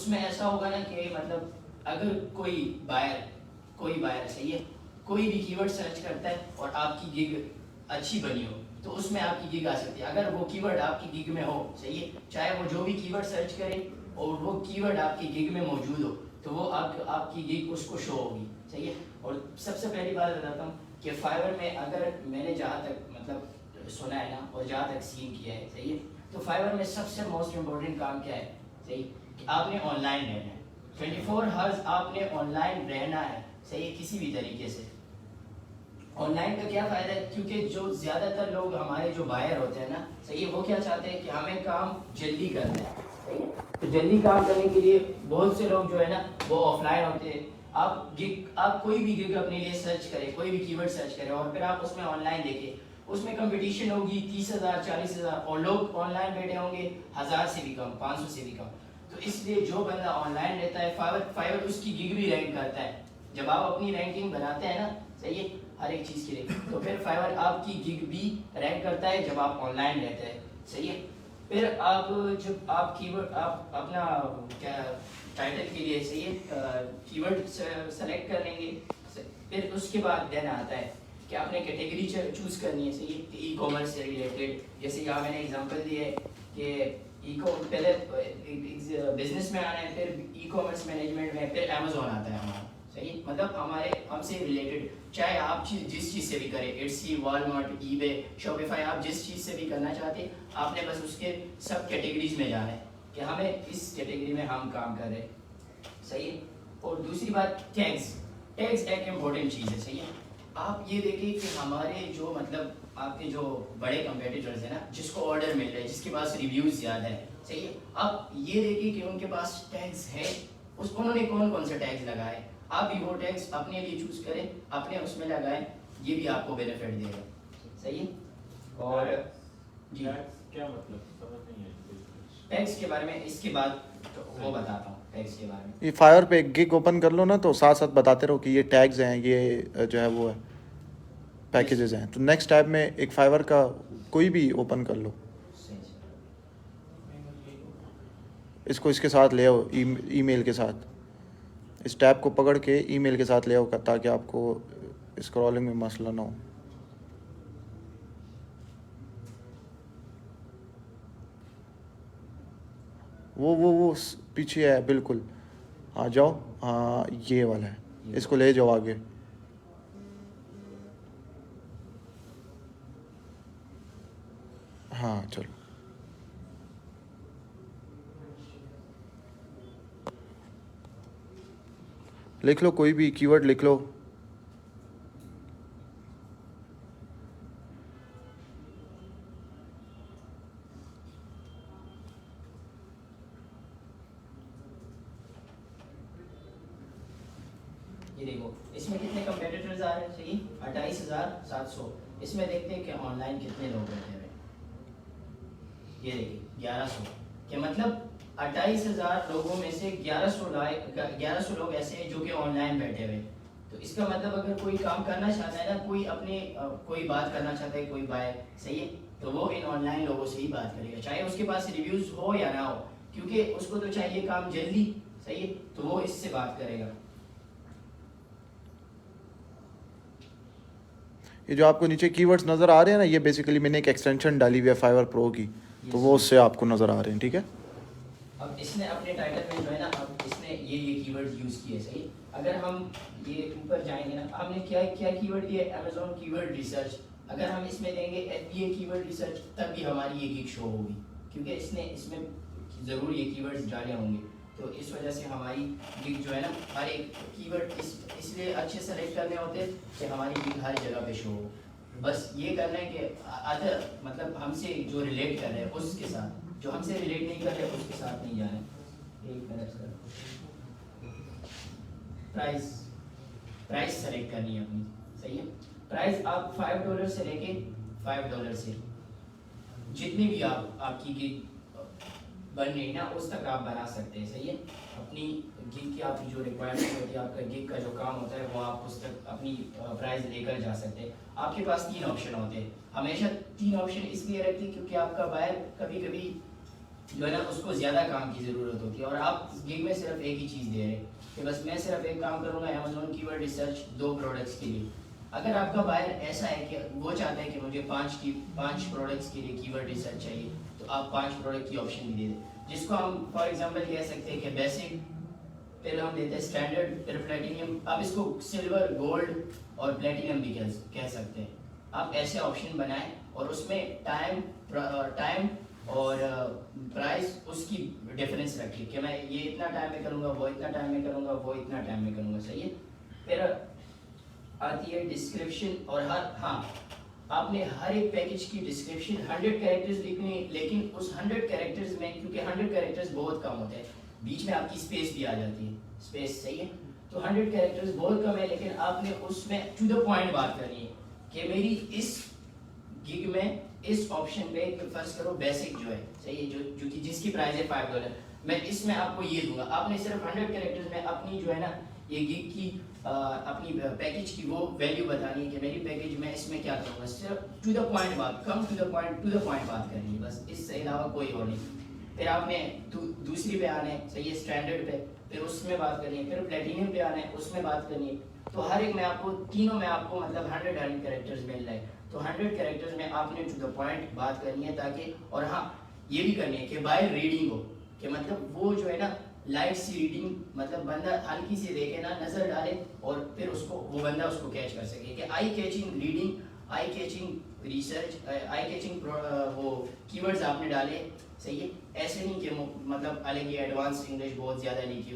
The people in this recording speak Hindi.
उसमें ऐसा होगा ना कि मतलब अगर कोई बायर सही है, कोई भी कीवर्ड सर्च करता है और आपकी गिग अच्छी बनी हो तो उसमें आपकी गिग आ सकती है। अगर वो कीवर्ड आपकी गिग में हो, सही है, चाहे वो जो भी कीवर्ड सर्च करे और वो कीवर्ड आपकी गिग में मौजूद हो तो वो आपकी गिग उसको शो होगी, सही है। और सबसे पहली बात बताता हूँ कि फाइवर में अगर मैंने जहाँ तक मतलब सुना है ना और जहाँ तक सीन किया है, सही है, तो फाइवर में सबसे मोस्ट इम्पोर्टेंट काम क्या है, सही, कि आपने ऑनलाइन रहना है, 24 आवर्स आपने ऑनलाइन रहना है, सही है, किसी भी तरीके से। ऑनलाइन का क्या फ़ायदा है, क्योंकि जो ज़्यादातर लोग हमारे जो बायर होते हैं ना, सही है, वो क्या चाहते हैं कि हमें काम जल्दी करना है, सही है। तो जल्दी काम करने के लिए बहुत से लोग जो है ना वो ऑफलाइन होते हैं। आप कोई भी गिग अपने लिए सर्च करें, कोई भी कीवर्ड सर्च करें और फिर आप उसमें ऑनलाइन देखें, उसमें कंपटीशन होगी 30,000 40,000 और लोग ऑनलाइन बैठे होंगे 1000 से भी कम, 500 से भी कम। तो इसलिए जो बंदा ऑनलाइन रहता है फाइवर उसकी गिग भी रैंक करता है। जब आप अपनी रैंकिंग बनाते हैं ना, सही है, हर एक चीज़ के लिए, तो फिर फाइवर आपकी गिग भी रैंक करता है जब आप ऑनलाइन रहते हैं, सही है। फिर आप जब आप कीवर्ड आप अपना क्या टाइटल के लिए, सही है, कीवर्ड सेलेक्ट कर लेंगे, फिर उसके बाद देन आता है कि आपने कैटेगरी चूज़ करनी है, सही है, कि ई कॉमर्स से रिलेटेड। जैसे यहाँ मैंने एग्जांपल दिया है कि पहले बिजनेस में आना है, फिर ई कॉमर्स मैनेजमेंट में, फिर अमेजोन आता है हमारा, सही है, मतलब हमसे रिलेटेड, चाहे आप जिस चीज़ से भी करें, इट्सी, वॉलमार्ट, ईबे, शॉपिफाई, आप जिस चीज़ से भी करना चाहते हैं, आपने बस उसके सब कैटेगरीज में जाना है कि हमें इस कैटेगरी में हम काम कर रहे हैं, सही है। और दूसरी बात, टैग्स एक इम्पोर्टेंट चीज़ है, सही है। आप ये देखिए कि हमारे जो मतलब आपके जो बड़े कंपेटिटर्स हैं ना, जिसको ऑर्डर मिल रहा है, जिसके पास रिव्यूज़ ज़्यादा है, सही है, आप ये देखिए कि उनके पास टैग्स है, उन्होंने कौन कौन से टैग्स लगाए, आप भी वो टैग्स अपने लिए चूज़ करें, अपने उसमें लगाएं, ये भी आपको बेनिफिट देगा, सही है। और जी क्या मतलब समझ नहीं आई टैग्स के बारे में इसके बाद तो वो बताता हूँ टैग्स के बारे में। ये फाइवर पे एक गिग ओपन कर लो ना, तो साथ साथ बताते रहो कि ये टैग्स हैं, ये जो है वो है पैकेजेस हैं। तो नेक्स्ट टैब में एक फाइवर का कोई भी ओपन कर लो, इसको इसके साथ ले आओ, ईमेल के साथ, इस टैब को पकड़ के ईमेल के साथ ले आओ ताकि आपको स्क्रॉलिंग में मसला ना हो। वो पीछे है बिल्कुल, हाँ जाओ, हाँ ये वाला है, इसको ले जाओ आगे। हाँ चलो, लिख लो कोई भी कीवर्ड लिख लो। ये देखो इसमें कितने कंपेटिटर्स आ रहे हैं, सही, 28,700। इसमें देखते हैं कि ऑनलाइन कितने लोग बैठे हुए हैं। ये देखिए 1100 के मतलब 28,000 लोगों में से 1100 लोग ऐसे हैं जो कि ऑनलाइन बैठे हुए हैं। तो इसका मतलब अगर कोई काम करना चाहता है ना, कोई अपने कोई बात करना चाहता है, कोई बाय, सही है, तो वो इन ऑनलाइन लोगों से ही बात करेगा, चाहे उसके पास रिव्यूज हो या ना हो, क्योंकि उसको तो चाहिए काम जल्दी, सही है, तो वो इससे बात करेगा। ये जो आपको नीचे कीवर्ड्स नज़र आ रहे हैं ना, ये बेसिकली मैंने एक एक्सटेंशन डाली हुई है फाइवर प्रो की, तो वो उससे आपको नज़र आ रहे हैं, ठीक है। अब इसने अपने टाइटल में जो है ना, अब इसने ये कीवर्ड यूज़ किए, सही। अगर हम ये ऊपर जाएंगे ना, हमने क्या क्या कीवर्ड दिए, अमेजोन कीवर्ड रिसर्च, अगर हम इसमें देंगे FBA कीवर्ड रिसर्च, तब भी हमारी ये गिग शो होगी, क्योंकि इसने इसमें ज़रूर ये कीवर्ड्स डाले होंगे, तो इस वजह से हमारी गिग जो है ना, हर एक कीवर्ड इसलिए अच्छे सेलेक्ट करने होते हैं कि हमारी गिग हर जगह पे शो हो। बस ये करना है कि अदर मतलब हमसे जो रिलेट कर रहे हैं उसके साथ, जो हमसे रिलेट नहीं कर रहे उसके साथ नहीं जाना है। एक मिनट सर, प्राइस सेलेक्ट करनी है अपनी, सही है। प्राइस आप $5 से लेके $5 से जितनी भी आपकी गिग बन रही ना उस तक आप बना सकते हैं, सही है। अपनी गिग की आपकी जो रिक्वायरमेंट होती है, आपका गिग का जो काम होता है, वो आप उस तक अपनी प्राइस लेकर जा सकते हैं। आपके पास 3 ऑप्शन होते हैं, हमेशा 3 ऑप्शन इसलिए रखते हैं क्योंकि आपका बायर कभी कभी जो है ना उसको ज़्यादा काम की ज़रूरत होती है, और आप गिग में सिर्फ एक ही चीज़ दे रहे हैं कि बस मैं सिर्फ एक काम करूँगा अमेज़ॉन कीवर्ड रिसर्च 2 प्रोडक्ट्स के लिए। अगर आपका बायर ऐसा है कि वो चाहता है कि मुझे 5 प्रोडक्ट्स के लिए कीवर्ड रिसर्च चाहिए, तो आप 5 प्रोडक्ट की ऑप्शन भी दे दें, जिसको हम फॉर एग्जांपल कह सकते हैं कि बेसिक, पहले हम देते हैं स्टैंडर्ड, फिर प्लेटिनियम, आप इसको सिल्वर, गोल्ड और प्लेटिनियम भी कह सकते हैं। आप ऐसे ऑप्शन बनाएं और उसमें टाइम और प्राइस उसकी डिफरेंस रखिए कि मैं ये इतना टाइम में करूँगा, वो इतना टाइम में करूँगा, वो इतना टाइम में करूँगा, सही है। फिर आती है डिस्क्रिप्शन, और आपने हर एक पैकेज की डिस्क्रिप्शन 100 कैरेक्टर्स लिखनी है, लेकिन उस 100 कैरेक्टर्स में, क्योंकि 100 कैरेक्टर्स बहुत कम होते हैं, बीच में आपकी स्पेस भी आ जाती है, स्पेस, सही है। तो 100 कैरेक्टर्स बहुत कम है, लेकिन आपने उसमें टू द पॉइंट बात करनी है कि मेरी इस गिग में इस ऑप्शन पे फर्ज करो बेसिक जो है, सही है, जो कि जिसकी प्राइस है $5, मैं इसमें आपको ये दूंगा। आपने सिर्फ 100 कैरेक्टर्स में अपनी जो है ना ये गिग की अपनी पैकेज की वो वैल्यू बतानी है कि मेरी पैकेज में इसमें क्या करूँगा, सिर्फ टू द पॉइंट बात, कम टू द पॉइंट बात करनी है, बस इससे अलावा कोई और नहीं। फिर आपने दूसरी पे आना है, सही है, स्टैंडर्ड पे, फिर उसमें बात करनी है, फिर प्लेटिनियम पे आना है, उसमें बात करनी है। तो हर एक में आपको, तीनों में आपको मतलब 100 कैरेक्टर्स मिल रहे हैं, तो 100 कैरेक्टर्स में आपने टू द पॉइंट बात करनी है, ताकि, और ये भी करनी है कि बाय रीडिंग हो, कि मतलब वो जो है ना लाइट सी रीडिंग, मतलब बंदा हल्की सी देखे ना, नजर डाले और फिर वो बंदा उसको कैच कर सके, कि eye catching reading, eye catching research, eye catching वो कीवर्ड्स आपने डाले, सही है। ऐसे नहीं कि मतलब अलग ही एडवांस इंग्लिश बहुत ज़्यादा लिखी हो।